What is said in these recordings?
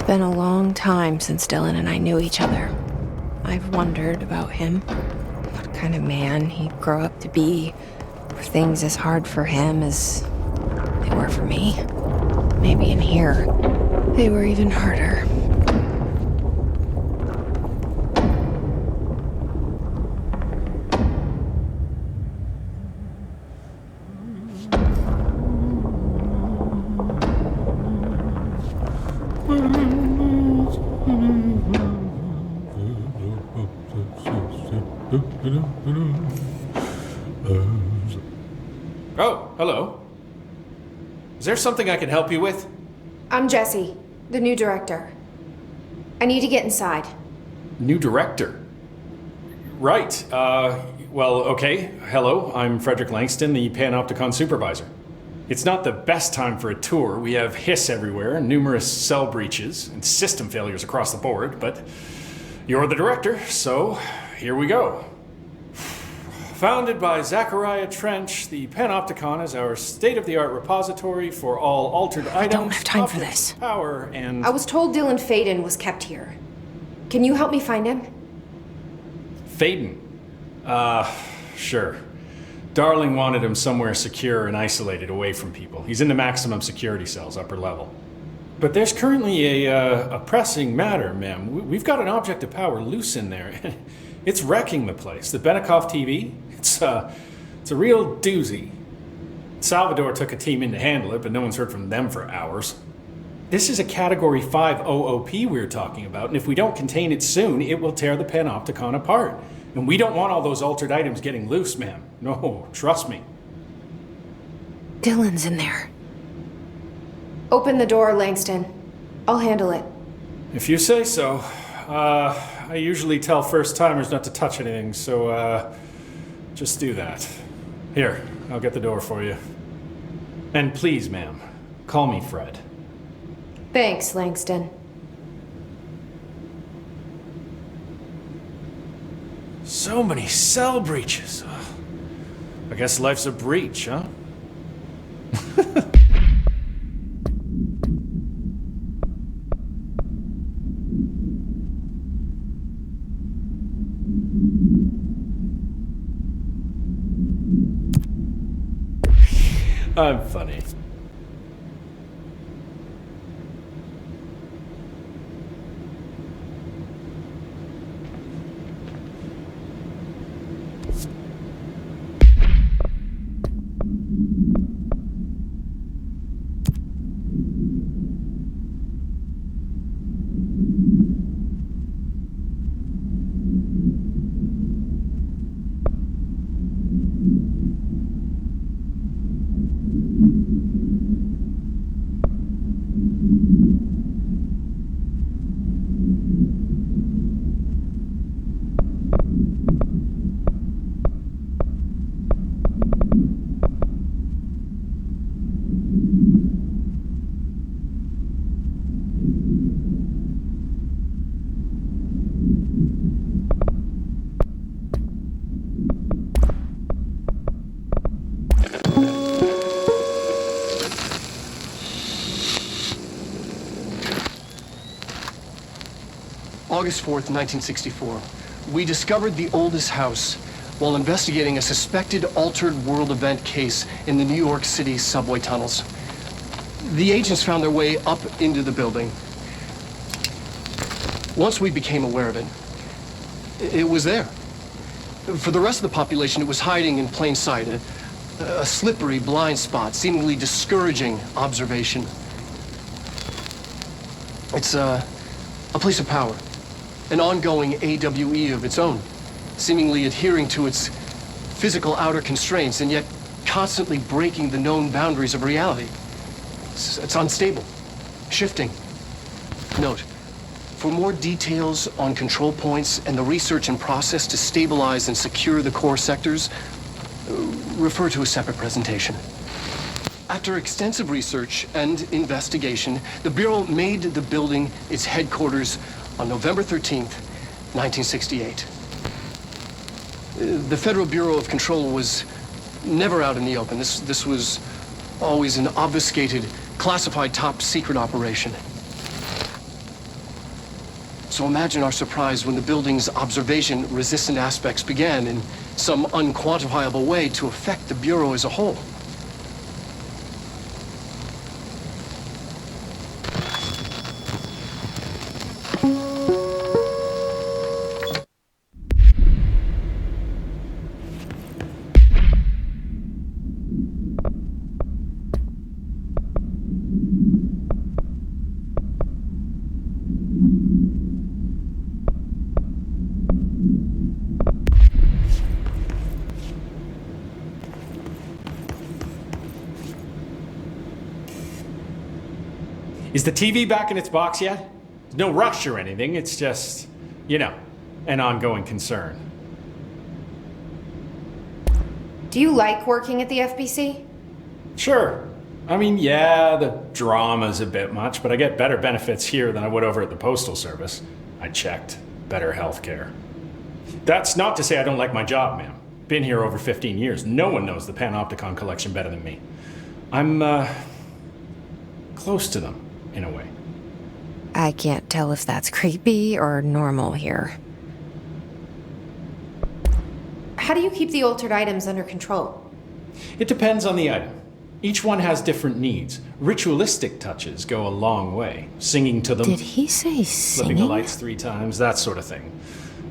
been a long time since Dylan and I knew each other. I've wondered about him. What kind of man he'd grow up to be. Were things as hard for him as they were for me? Maybe in here, they were even harder. Oh, hello. Is there something I can help you with? I'm Jessie, the new director. I need to get inside. New director? Right. Well, okay. Hello, I'm Frederick Lэngstton, the Panopticon supervisor. It's not the best time for a tour. We have hiss everywhere, numerous cell breaches, and system failures across the board, but you're the director, so here we go. Founded by Zachariah Trench, the Panopticon is our state-of-the-art repository for all altered items. I don't have time for this. Power and... I was told Dylan Faden was kept here. Can you help me find him? Faden? Sure. Darling wanted him somewhere secure and isolated away from people. He's in the maximum security cells, upper level. But there's currently a pressing matter, ma'am. We've got an object of power loose in there. It's wrecking the place. The Benikoff TV, it's a real doozy. Salvador took a team in to handle it, but no one's heard from them for hours. This is a Category 5 OOP we're talking about, and if we don't contain it soon, it will tear the Panopticon apart. And we don't want all those altered items getting loose, ma'am. No, trust me. Dylan's in there. Open the door, Lэngstton. I'll handle it. If you say so. I usually tell first-timers not to touch anything, so, just do that. Here, I'll get the door for you. And please, ma'am, call me Fred. Thanks, Lэngstton. So many cell breaches. I guess life's a breach, huh? I'm funny. August 4th, 1964. We discovered the oldest house while investigating a suspected altered world event case in the New York City subway tunnels. The agents found their way up into the building. Once we became aware of it, it was there. For the rest of the population, it was hiding in plain sight, a slippery blind spot, seemingly discouraging observation. It's a place of power. An ongoing AWE of its own, seemingly adhering to its physical outer constraints and yet constantly breaking the known boundaries of reality. It's unstable, shifting. Note, for more details on control points and the research and process to stabilize and secure the core sectors, refer to a separate presentation. After extensive research and investigation, the Bureau made the building its headquarters on November 13th, 1968. The Federal Bureau of Control was never out in the open. This was always an obfuscated, classified top secret operation. So imagine our surprise when the building's observation-resistant aspects began in some unquantifiable way to affect the Bureau as a whole. Is the TV back in its box yet? There's no rush or anything, it's just, you know, an ongoing concern. Do you like working at the FBC? Sure. I mean, yeah, the drama's a bit much, but I get better benefits here than I would over at the Postal Service. I checked. Better healthcare. That's not to say I don't like my job, ma'am. Been here over 15 years. No one knows the Panopticon collection better than me. I'm, close to them, in a way. I can't tell if that's creepy or normal here. How do you keep the altered items under control? It depends on the item. Each one has different needs. Ritualistic touches go a long way. Singing to them. Did he say Flipping the singing? lights 3 times, that sort of thing.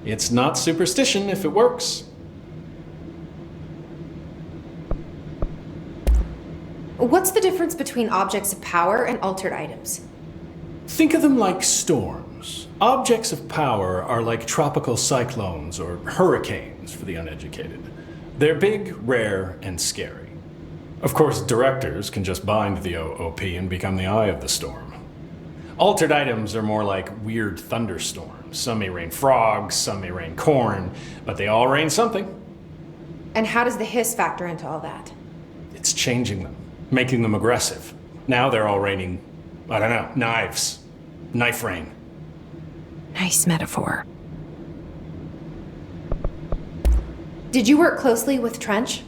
It's not superstition if it works. What's the difference between objects of power and altered items? Think of them like storms. Objects of power are like tropical cyclones or hurricanes for the uneducated. They're big, rare, and scary. Of course, directors can just bind the OOP and become the eye of the storm. Altered items are more like weird thunderstorms. Some may rain frogs, some may rain corn, but they all rain something. And how does the hiss factor into all that? It's changing them, making them aggressive. Now they're all raining, I don't know, knives. Knife rain. Nice metaphor. Did you work closely with Trench?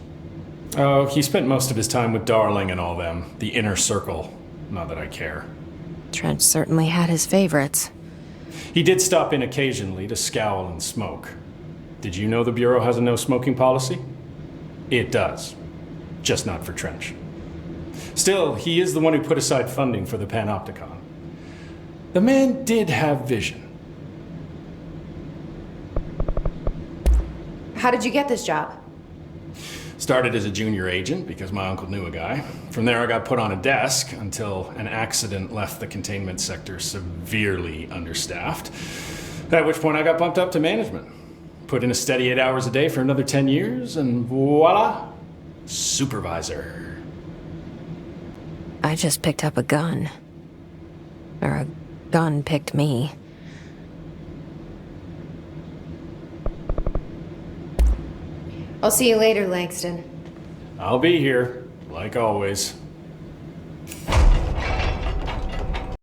Oh, he spent most of his time with Darling and all them. The inner circle. Not that I care. Trench certainly had his favorites. He did stop in occasionally to scowl and smoke. Did you know the Bureau has a no smoking policy? It does. Just not for Trench. Still, he is the one who put aside funding for the Panopticon. The man did have vision. How did you get this job? Started as a junior agent because my uncle knew a guy. From there I got put on a desk until an accident left the containment sector severely understaffed. At which point I got bumped up to management. Put in a steady 8 hours a day for another 10 years and voila, supervisor. I just picked up a gun. Or a gun picked me. I'll see you later, Langston. I'll be here, like always.